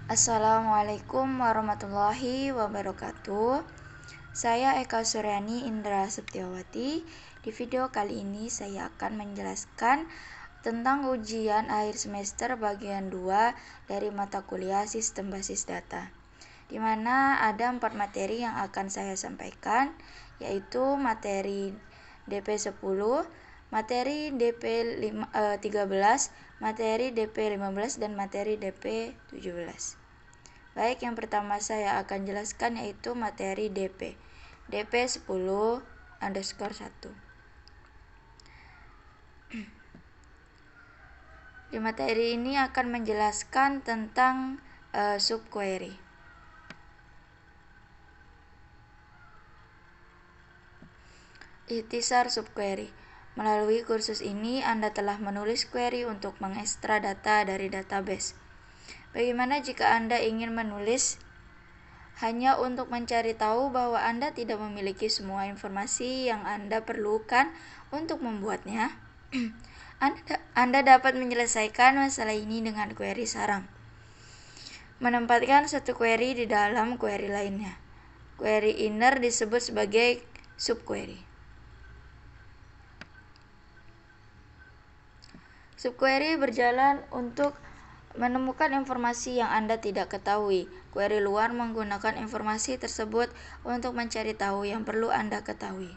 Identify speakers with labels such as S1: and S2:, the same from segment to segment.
S1: Assalamualaikum warahmatullahi wabarakatuh. Saya Eka Suryani Indra Septiawati. Di video kali ini saya akan menjelaskan tentang ujian akhir semester bagian 2 dari mata kuliah Sistem Basis Data, di mana ada 4 materi yang akan saya sampaikan, yaitu materi DP 10, materi DP 13, materi DP 15, dan materi DP 17. Baik, yang pertama saya akan jelaskan yaitu materi DP 10_1. Di materi ini akan menjelaskan tentang subquery. Ikhtisar subquery. Melalui kursus ini Anda telah menulis query untuk mengekstrak data dari database. Bagaimana jika Anda ingin menulis hanya untuk mencari tahu bahwa Anda tidak memiliki semua informasi yang Anda perlukan untuk membuatnya? Anda dapat menyelesaikan masalah ini dengan query sarang. Menempatkan satu query di dalam query lainnya. Query inner disebut sebagai subquery. Subquery berjalan untuk menemukan informasi yang Anda tidak ketahui. Query luar menggunakan informasi tersebut untuk mencari tahu yang perlu Anda ketahui.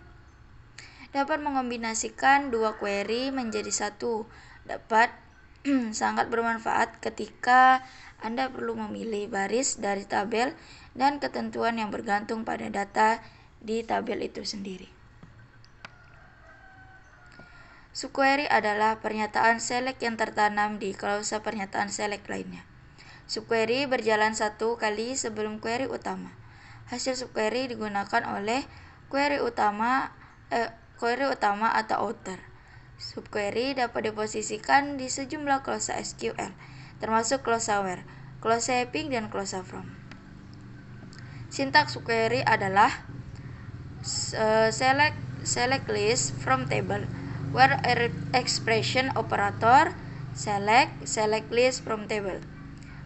S1: Dapat mengombinasikan dua query menjadi satu. Dapat sangat bermanfaat ketika Anda perlu memilih baris dari tabel dan ketentuan yang bergantung pada data di tabel itu sendiri. Subquery adalah pernyataan select yang tertanam di klausa pernyataan select lainnya. Subquery berjalan satu kali sebelum query utama. Hasil subquery digunakan oleh query utama atau outer. Subquery dapat diposisikan di sejumlah klausa SQL, termasuk klausa where, klausa heaping, dan klausa from. Sintaks subquery adalah select list from table, where expression operator select list from table.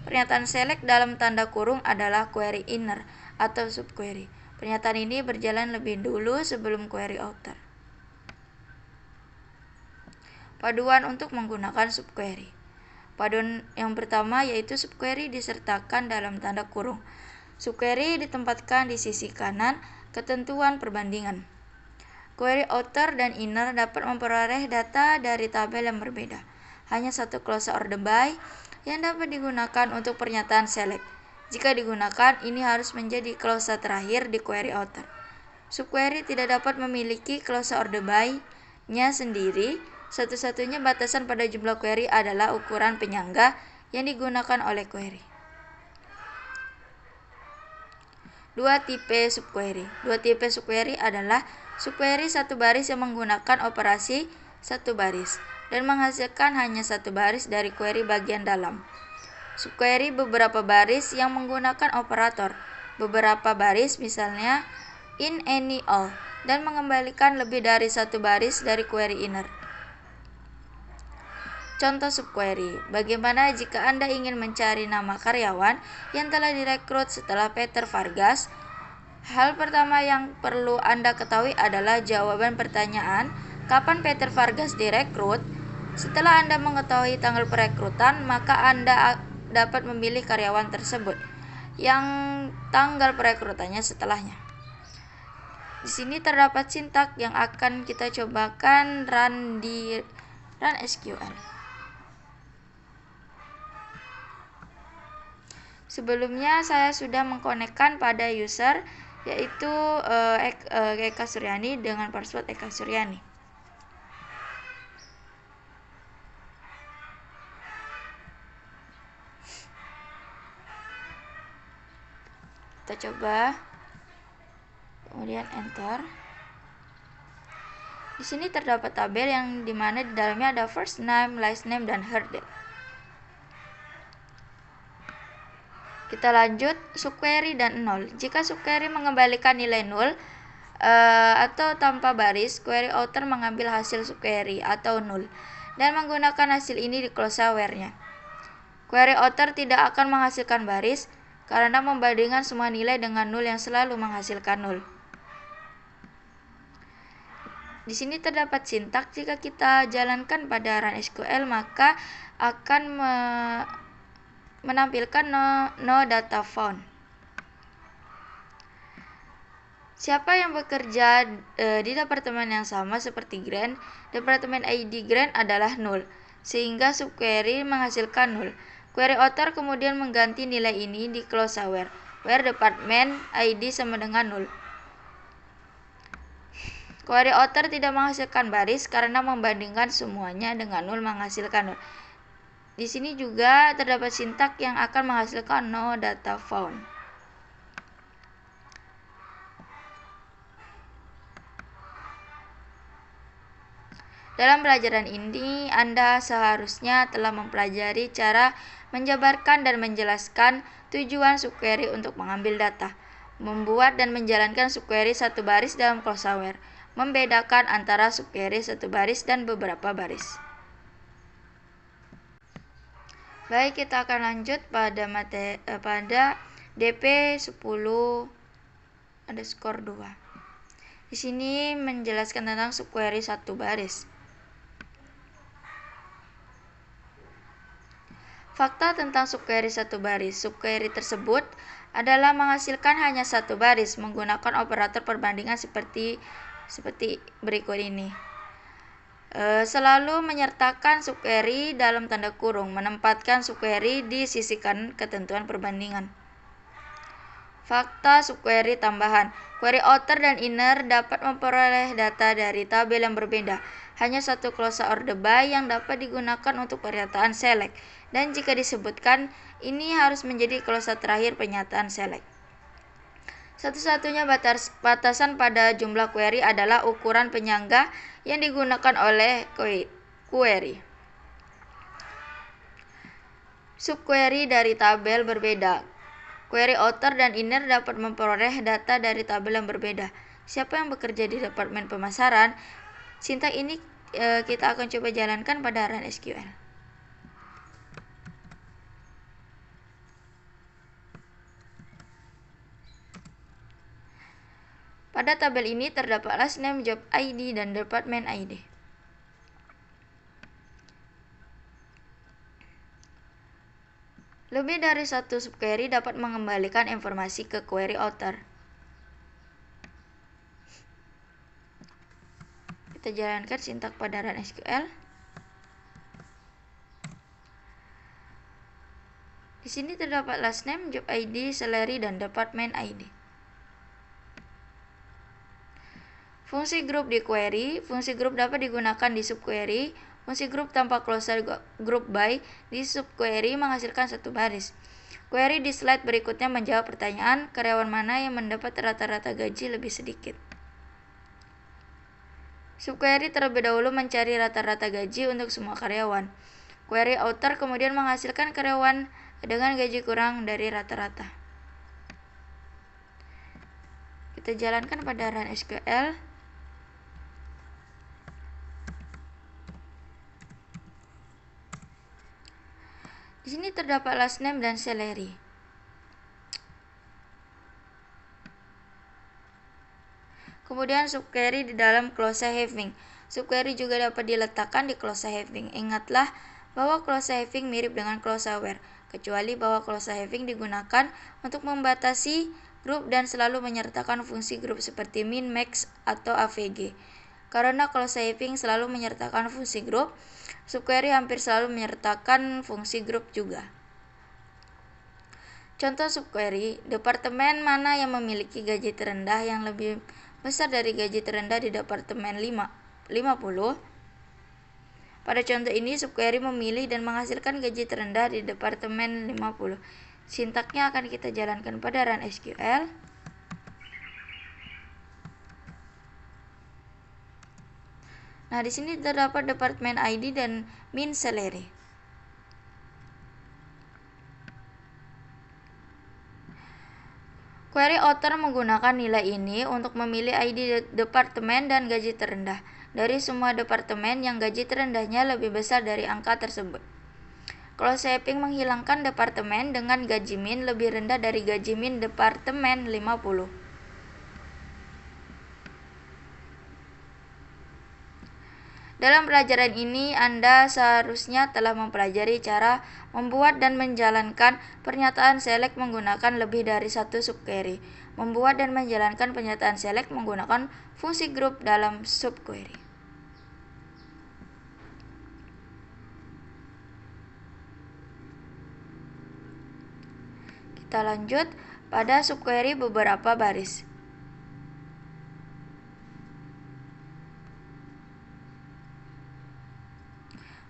S1: Pernyataan select dalam tanda kurung adalah query inner atau subquery. Pernyataan ini berjalan lebih dulu sebelum query outer. Paduan untuk menggunakan subquery. Paduan yang pertama yaitu subquery disertakan dalam tanda kurung. Subquery ditempatkan di sisi kanan ketentuan perbandingan. Query outer dan inner dapat memperoleh data dari tabel yang berbeda. Hanya satu klausa order by yang dapat digunakan untuk pernyataan select. Jika digunakan, ini harus menjadi klausa terakhir di query outer. Subquery tidak dapat memiliki klausa order by-nya sendiri. Satu-satunya batasan pada jumlah query adalah ukuran penyangga yang digunakan oleh query. Dua tipe subquery adalah subquery satu baris yang menggunakan operasi satu baris dan menghasilkan hanya satu baris dari query bagian dalam. Subquery beberapa baris yang menggunakan operator beberapa baris, misalnya in, any, all, dan mengembalikan lebih dari satu baris dari query inner. Contoh subquery. Bagaimana jika Anda ingin mencari nama karyawan yang telah direkrut setelah Peter Vargas? Hal pertama yang perlu Anda ketahui adalah jawaban pertanyaan kapan Peter Vargas direkrut. Setelah Anda mengetahui tanggal perekrutan, maka Anda dapat memilih karyawan tersebut yang tanggal perekrutannya setelahnya. Di sini terdapat sintak yang akan kita cobakan run SQL. Sebelumnya saya sudah mengkonekkan pada user yaitu Eka Suryani dengan password Eka Suryani. Kita coba, kemudian enter. Di sini terdapat tabel yang dimana di dalamnya ada first name, last name, dan her date. Kita lanjut subquery dan 0. Jika subquery mengembalikan nilai 0 atau tanpa baris, query outer mengambil hasil subquery atau 0 dan menggunakan hasil ini di klausa where-nya. Query outer tidak akan menghasilkan baris karena membandingkan semua nilai dengan nol yang selalu menghasilkan nol. Di sini terdapat sintak. Jika kita jalankan pada run SQL, maka akan menampilkan no data found. Siapa yang bekerja di departemen yang sama seperti Grant, departemen ID Grant adalah nol, sehingga subquery menghasilkan nol. Query outer kemudian mengganti nilai ini di close where department ID sama dengan nol. Query outer tidak menghasilkan baris karena membandingkan semuanya dengan nol menghasilkan nol. Di sini juga terdapat sintak yang akan menghasilkan no data found. Dalam pelajaran ini, Anda seharusnya telah mempelajari cara menjabarkan dan menjelaskan tujuan subquery untuk mengambil data, membuat dan menjalankan subquery satu baris dalam close where, membedakan antara subquery satu baris dan beberapa baris. Baik, kita akan lanjut pada DP 10_2. Di sini menjelaskan tentang subquery satu baris. Fakta tentang subquery satu baris. Subquery tersebut adalah menghasilkan hanya satu baris menggunakan operator perbandingan seperti berikut ini. Selalu menyertakan subquery dalam tanda kurung, menempatkan subquery di sisi kanan ketentuan perbandingan. Fakta subquery tambahan. Query outer dan inner dapat memperoleh data dari tabel yang berbeda. Hanya satu close order by yang dapat digunakan untuk pernyataan select. Dan jika disebutkan, ini harus menjadi close terakhir pernyataan select. Satu-satunya batasan pada jumlah query adalah ukuran penyangga yang digunakan oleh query. Subquery dari tabel berbeda. Query outer dan inner dapat memperoleh data dari tabel yang berbeda. Siapa yang bekerja di departemen pemasaran? Sintak ini kita akan coba jalankan pada run SQL. Pada tabel ini terdapat last name, job ID, dan department ID. Lebih dari satu subquery dapat mengembalikan informasi ke query outer. Kita jalankan sintak pada run SQL. Di sini terdapat last name, job ID, salary, dan department ID. Fungsi group di query. Fungsi group dapat digunakan di subquery. Fungsi group tanpa closure group by di subquery menghasilkan satu baris. Query di slide berikutnya menjawab pertanyaan karyawan mana yang mendapat rata-rata gaji lebih sedikit. Subquery terlebih dahulu mencari rata-rata gaji untuk semua karyawan. Query outer kemudian menghasilkan karyawan dengan gaji kurang dari rata-rata. Kita jalankan pada run SQL. Di sini terdapat last name dan salary. Kemudian subquery di dalam close having. Subquery juga dapat diletakkan di close having. Ingatlah bahwa close having mirip dengan close where, kecuali bahwa close having digunakan untuk membatasi grup dan selalu menyertakan fungsi grup seperti min, max, atau avg. Karena close having selalu menyertakan fungsi grup, subquery hampir selalu menyertakan fungsi grup juga. Contoh subquery, departemen mana yang memiliki gaji terendah yang lebih besar dari gaji terendah di departemen 50? Pada contoh ini, subquery memilih dan menghasilkan gaji terendah di departemen 50. Sintaknya akan kita jalankan pada run SQL. Nah, di sini terdapat departemen ID dan min salary. Query outer menggunakan nilai ini untuk memilih ID departemen dan gaji terendah dari semua departemen yang gaji terendahnya lebih besar dari angka tersebut. Closeping menghilangkan departemen dengan gaji min lebih rendah dari gaji min departemen 50. Dalam pelajaran ini, Anda seharusnya telah mempelajari cara membuat dan menjalankan pernyataan select menggunakan lebih dari satu subquery, membuat dan menjalankan pernyataan select menggunakan fungsi grup dalam subquery. Kita lanjut pada subquery beberapa baris.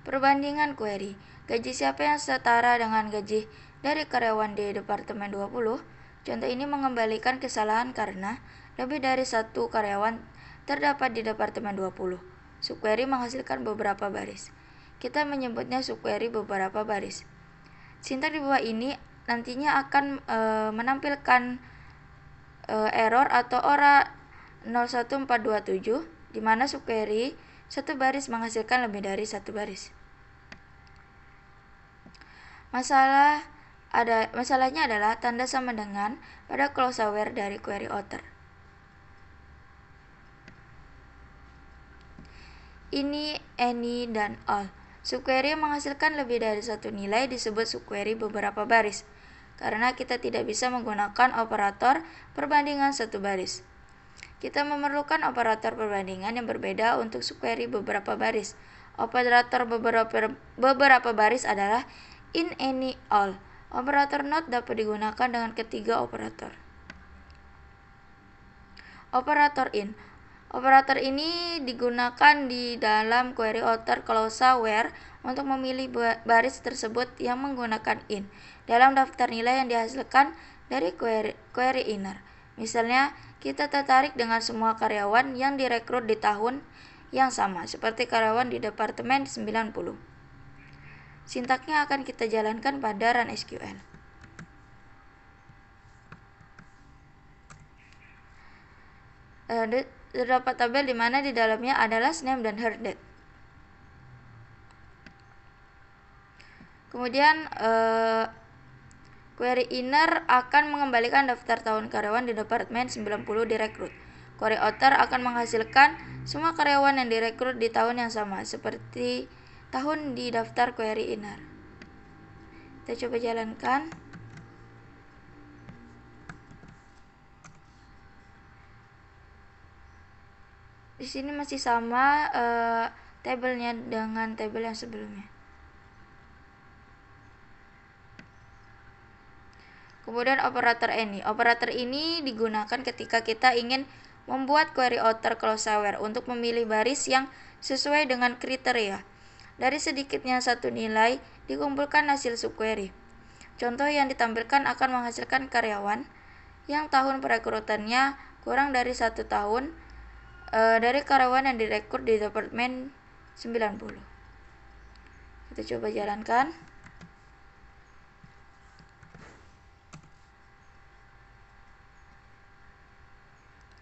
S1: Perbandingan query. Gaji siapa yang setara dengan gaji dari karyawan di Departemen 20? Contoh ini mengembalikan kesalahan karena lebih dari satu karyawan terdapat di Departemen 20. Subquery menghasilkan beberapa baris. Kita menyebutnya subquery beberapa baris. Sintak di bawah ini nantinya akan menampilkan error atau ORA 01427 di mana subquery satu baris menghasilkan lebih dari satu baris. Masalahnya adalah tanda sama dengan pada clause where dari query author. Ini, any, dan all. Subquery yang menghasilkan lebih dari satu nilai disebut subquery beberapa baris, karena kita tidak bisa menggunakan operator perbandingan satu baris. Kita memerlukan operator perbandingan yang berbeda untuk subquery beberapa baris. Operator beberapa baris adalah in, any, all. Operator not dapat digunakan dengan ketiga operator. Operator in. Operator ini digunakan di dalam query author clause where untuk memilih baris tersebut yang menggunakan in dalam daftar nilai yang dihasilkan dari query inner. Misalnya, kita tertarik dengan semua karyawan yang direkrut di tahun yang sama, seperti karyawan di Departemen 90. Sintaknya akan kita jalankan pada Run SQL. Terdapat tabel di mana di dalamnya adalah name dan hard date. Kemudian query inner akan mengembalikan daftar tahun karyawan di Departemen 90 direkrut. Query author akan menghasilkan semua karyawan yang direkrut di tahun yang sama, seperti tahun di daftar query inner. Kita coba jalankan. Di sini masih sama tabelnya dengan tabel yang sebelumnya. Kemudian operator any. Operator ini digunakan ketika kita ingin membuat query author clause where untuk memilih baris yang sesuai dengan kriteria. Dari sedikitnya satu nilai dikumpulkan hasil subquery. Contoh yang ditampilkan akan menghasilkan karyawan yang tahun perekrutannya kurang dari 1 tahun dari karyawan yang direkrut di Departemen 90. Kita coba jalankan.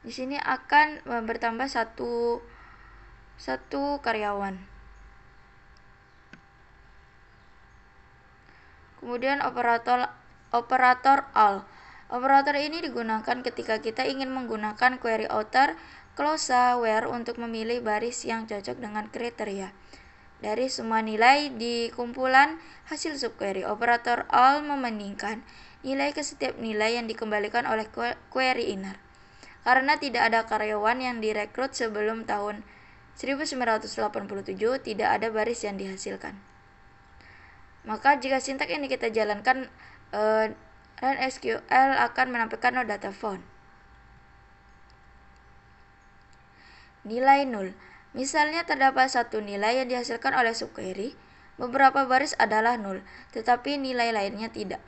S1: Di sini akan bertambah satu karyawan. Kemudian operator all. Operator ini digunakan ketika kita ingin menggunakan query author clause where untuk memilih baris yang cocok dengan kriteria. Dari semua nilai di kumpulan hasil subquery, operator all membandingkan nilai ke setiap nilai yang dikembalikan oleh query inner. Karena tidak ada karyawan yang direkrut sebelum tahun 1987, tidak ada baris yang dihasilkan. Maka jika sintak ini kita jalankan, Run SQL akan menampilkan no data found. Nilai 0. Misalnya terdapat satu nilai yang dihasilkan oleh subquery, beberapa baris adalah 0, tetapi nilai lainnya tidak.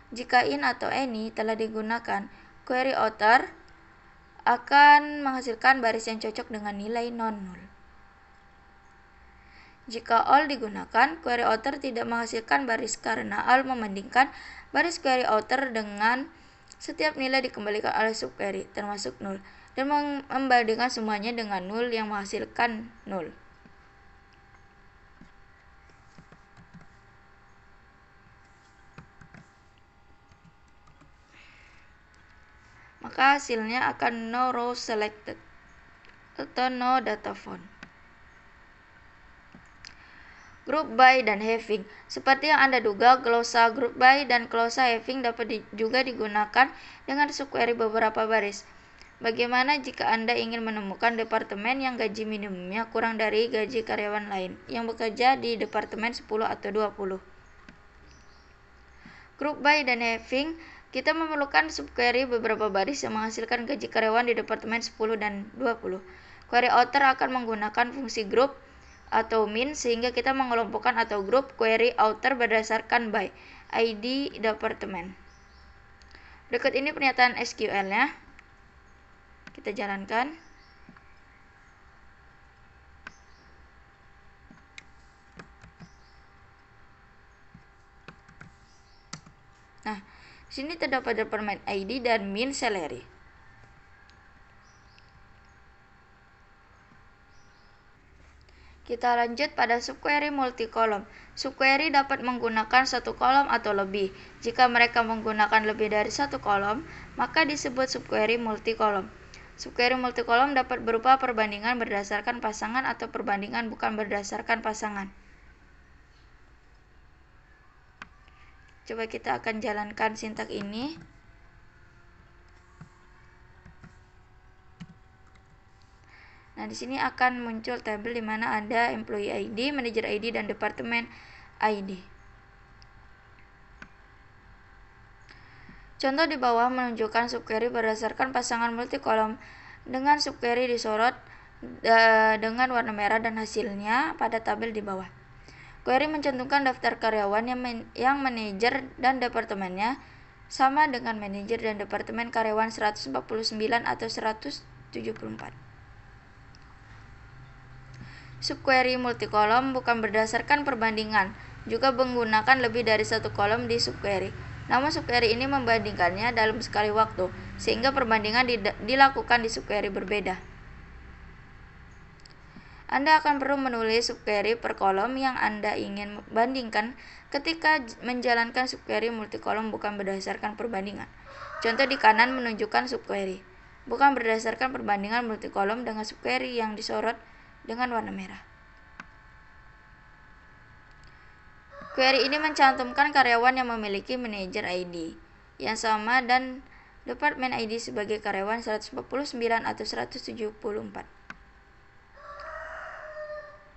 S1: Jika in atau any telah digunakan, query author akan menghasilkan baris yang cocok dengan nilai non-null. Jika all digunakan, query author tidak menghasilkan baris karena all membandingkan baris query author dengan setiap nilai dikembalikan oleh subquery, termasuk null, dan membandingkan semuanya dengan null yang menghasilkan null. maka hasilnya akan no row selected atau no data found. Group by dan having. Seperti yang Anda duga, glosa group by dan glosa having dapat juga digunakan dengan subquery beberapa baris. Bagaimana jika Anda ingin menemukan departemen yang gaji minimumnya kurang dari gaji karyawan lain yang bekerja di departemen 10 atau 20? Group by dan having, kita memerlukan subquery beberapa baris yang menghasilkan gaji karyawan di departemen 10 dan 20. Query outer akan menggunakan fungsi group atau min sehingga kita mengelompokkan atau grup query outer berdasarkan by ID departemen. Berikut ini pernyataan SQL-nya. Kita jalankan. Nah, di sini terdapat departemen ID dan min salary. Kita lanjut pada subquery multi-kolom. Subquery dapat menggunakan satu kolom atau lebih. Jika mereka menggunakan lebih dari satu kolom, maka disebut subquery multi-kolom. Subquery multi-kolom dapat berupa perbandingan berdasarkan pasangan atau perbandingan bukan berdasarkan pasangan. Coba kita akan jalankan sintak ini. Nah, di sini akan muncul tabel di mana ada employee ID, manager ID, dan departemen ID. Contoh di bawah menunjukkan subquery berdasarkan pasangan multikolom dengan subquery disorot dengan warna merah dan hasilnya pada tabel di bawah. Query mencantumkan daftar karyawan yang manajer dan departemennya sama dengan manajer dan departemen karyawan 149 atau 174. Subquery multikolom bukan berdasarkan perbandingan, juga menggunakan lebih dari satu kolom di subquery. Namun subquery ini membandingkannya dalam sekali waktu, sehingga perbandingan dilakukan di subquery berbeda. Anda akan perlu menulis subquery per kolom yang Anda ingin bandingkan ketika menjalankan subquery multikolom bukan berdasarkan perbandingan. Contoh di kanan menunjukkan subquery bukan berdasarkan perbandingan multikolom dengan subquery yang disorot dengan warna merah. Query ini mencantumkan karyawan yang memiliki manager ID yang sama dan departemen ID sebagai karyawan 149 atau 174.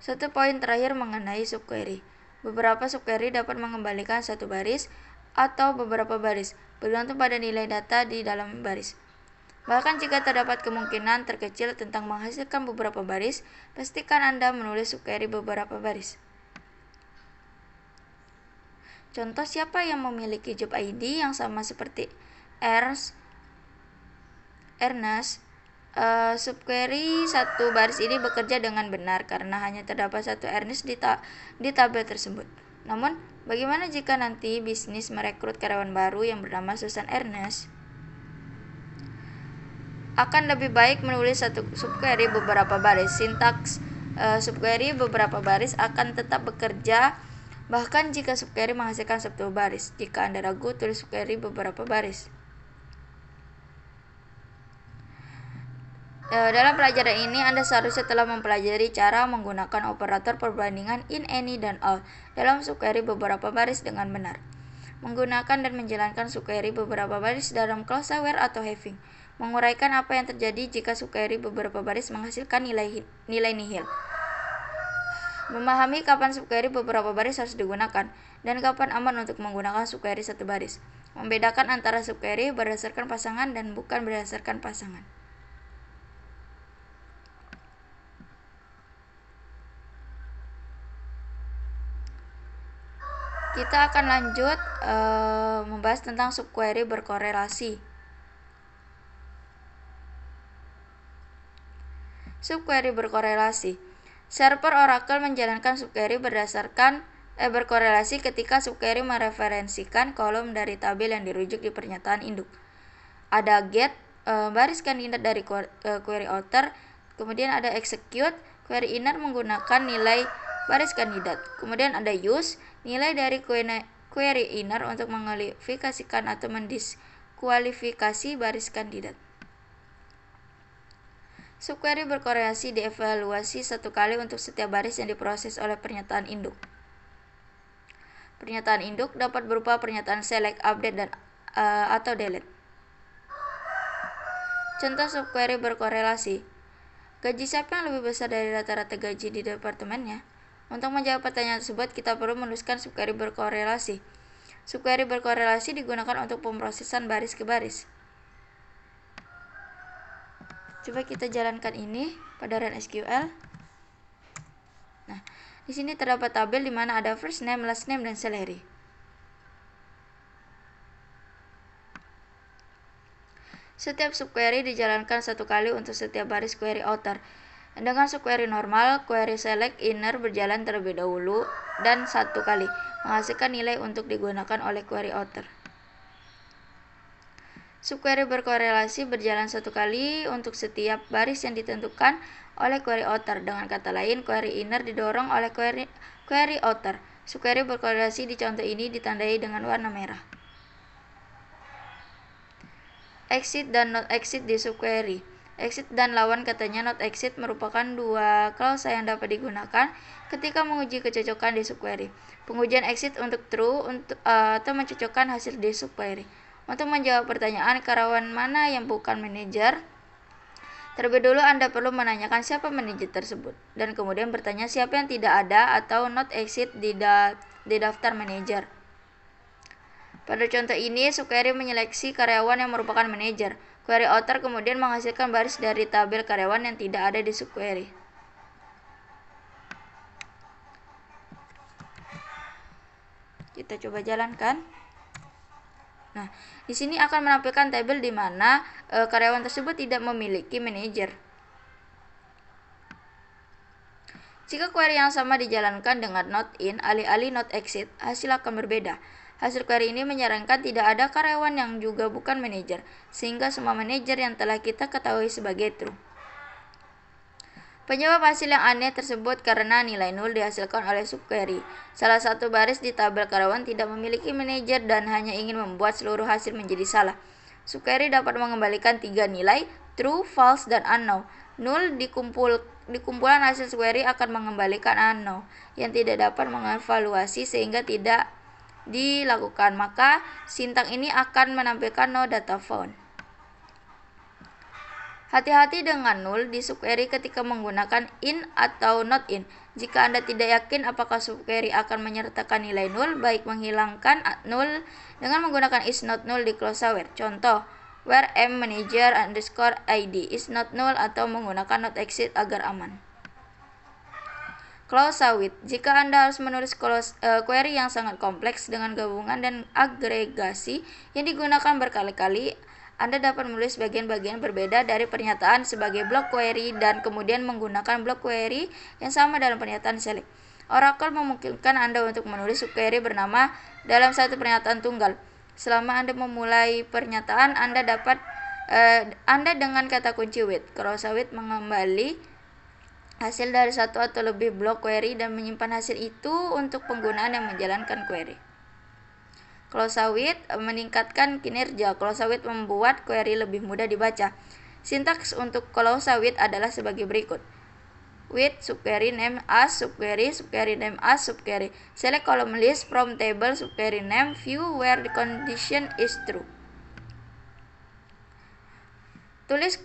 S1: Satu poin terakhir mengenai subquery. Beberapa subquery dapat mengembalikan satu baris atau beberapa baris, bergantung pada nilai data di dalam baris. Bahkan jika terdapat kemungkinan terkecil tentang menghasilkan beberapa baris, pastikan Anda menulis subquery beberapa baris. Contoh, siapa yang memiliki job ID yang sama seperti Ernest? Subquery satu baris ini bekerja dengan benar karena hanya terdapat satu Ernest di tabel tersebut. Namun, bagaimana jika nanti bisnis merekrut karyawan baru yang bernama Susan Ernest? Akan lebih baik menulis satu subquery beberapa baris. Sintaks subquery beberapa baris akan tetap bekerja bahkan jika subquery menghasilkan satu baris. Jika Anda ragu, tulis subquery beberapa baris. Dalam pelajaran ini Anda seharusnya telah mempelajari cara menggunakan operator perbandingan in, any, dan all dalam subquery beberapa baris dengan benar. Menggunakan dan menjalankan subquery beberapa baris dalam glosa where atau having. Menguraikan apa yang terjadi jika subquery beberapa baris menghasilkan nilai nihil. Memahami kapan subquery beberapa baris harus digunakan dan kapan aman untuk menggunakan subquery satu baris. Membedakan antara subquery berdasarkan pasangan dan bukan berdasarkan pasangan. Kita akan lanjut membahas tentang subquery berkorelasi. Subquery berkorelasi. Server Oracle menjalankan subquery berkorelasi ketika subquery mereferensikan kolom dari tabel yang dirujuk di pernyataan induk. Ada get, baris kandidat dari query outer, kemudian ada execute, query inner menggunakan nilai baris kandidat. Kemudian ada use, nilai dari query inner untuk mengkualifikasikan atau mendiskualifikasi kualifikasi baris kandidat. Subquery berkorelasi dievaluasi satu kali untuk setiap baris yang diproses oleh pernyataan induk. Pernyataan induk dapat berupa pernyataan select, update, dan atau delete. Contoh subquery berkorelasi. Gaji siapa yang lebih besar dari rata-rata gaji di departemennya? Untuk menjawab pertanyaan tersebut, kita perlu menuliskan subquery berkorelasi. Subquery berkorelasi digunakan untuk pemrosesan baris ke baris. Coba kita jalankan ini pada run SQL. Nah, di sini terdapat tabel di mana ada first name, last name, dan salary. Setiap subquery dijalankan satu kali untuk setiap baris query outer. Dengan subquery normal, query select inner berjalan terlebih dahulu dan satu kali, menghasilkan nilai untuk digunakan oleh query outer. Subquery berkorelasi berjalan satu kali untuk setiap baris yang ditentukan oleh query outer. Dengan kata lain, query inner didorong oleh query outer. Subquery berkorelasi di contoh ini ditandai dengan warna merah. Exit dan not exit di subquery. Exit dan lawan katanya not exit merupakan dua klausa yang dapat digunakan ketika menguji kecocokan di subquery. Pengujian exit untuk true atau mencocokkan hasil di subquery. Untuk menjawab pertanyaan karyawan mana yang bukan manajer, terlebih dulu Anda perlu menanyakan siapa manajer tersebut, dan kemudian bertanya siapa yang tidak ada atau not exit di daftar manajer. Pada contoh ini, subquery menyeleksi karyawan yang merupakan manajer. Query outer kemudian menghasilkan baris dari tabel karyawan yang tidak ada di subquery. Kita coba jalankan. Nah, di sini akan menampilkan tabel di mana karyawan tersebut tidak memiliki manajer. Jika query yang sama dijalankan dengan not in alih-alih not exit, hasil akan berbeda. Hasil query ini menyarankan tidak ada karyawan yang juga bukan manajer, sehingga semua manajer yang telah kita ketahui sebagai true. Penyebab hasil yang aneh tersebut karena nilai nul dihasilkan oleh subquery. Salah satu baris di tabel karyawan tidak memiliki manajer dan hanya ingin membuat seluruh hasil menjadi salah. Subquery dapat mengembalikan 3 nilai, true, false, dan unknown. Nul di kumpulan hasil subquery akan mengembalikan unknown yang tidak dapat mengevaluasi sehingga tidak dilakukan. Maka sintaks ini akan menampilkan no data found. Hati-hati dengan nul di subquery ketika menggunakan in atau not in. Jika Anda tidak yakin apakah subquery akan menyertakan nilai nul, baik menghilangkan nul dengan menggunakan is not null di klausa where. Contoh, where m manager underscore id is not null atau menggunakan not exit agar aman. Klausa with. Jika Anda harus menulis query yang sangat kompleks dengan gabungan dan agregasi yang digunakan berkali-kali, Anda dapat menulis bagian-bagian berbeda dari pernyataan sebagai blok query dan kemudian menggunakan blok query yang sama dalam pernyataan select. Oracle memungkinkan Anda untuk menulis subquery bernama dalam satu pernyataan tunggal. Selama Anda memulai pernyataan, Anda dengan kata kunci with. Klausa with mengembali hasil dari satu atau lebih blok query dan menyimpan hasil itu untuk penggunaan yang menjalankan query. Klausa with meningkatkan kinerja. Klausa with membuat query lebih mudah dibaca. Sintaks untuk klausa with adalah sebagai berikut. With subquery name as subquery name as subquery. Select column list from table subquery name view where the condition is true. Tulis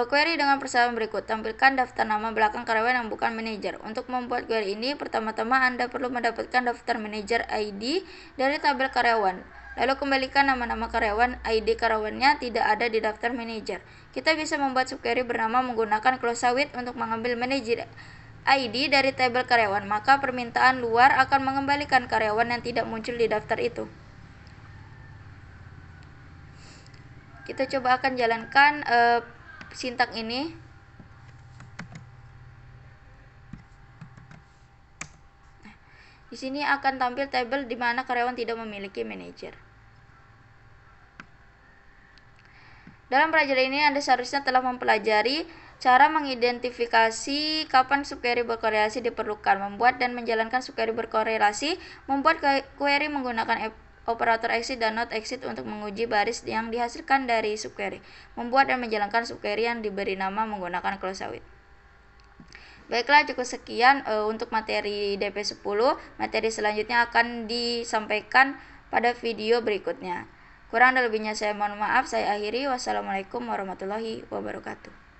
S1: query dengan persyaratan berikut. Tampilkan daftar nama belakang karyawan yang bukan manajer. Untuk membuat query ini, pertama-tama Anda perlu mendapatkan daftar manajer ID dari tabel karyawan. Lalu kembalikan nama-nama karyawan ID karyawannya tidak ada di daftar manajer. Kita bisa membuat subquery bernama menggunakan klausa with untuk mengambil manajer ID dari tabel karyawan. Maka permintaan luar akan mengembalikan karyawan yang tidak muncul di daftar itu. Kita coba akan jalankan sintaks ini. Nah, di sini akan tampil tabel di mana karyawan tidak memiliki manajer. Dalam pelajaran ini Anda seharusnya telah mempelajari cara mengidentifikasi kapan subquery berkorelasi diperlukan, membuat dan menjalankan subquery berkorelasi, membuat query menggunakan operator exit dan not exit untuk menguji baris yang dihasilkan dari subquery. Membuat dan menjalankan subquery yang diberi nama menggunakan close-out. Baiklah, cukup sekian untuk materi DP10. Materi selanjutnya akan disampaikan pada video berikutnya. Kurang dan lebihnya saya mohon maaf. Saya akhiri. Wassalamualaikum warahmatullahi wabarakatuh.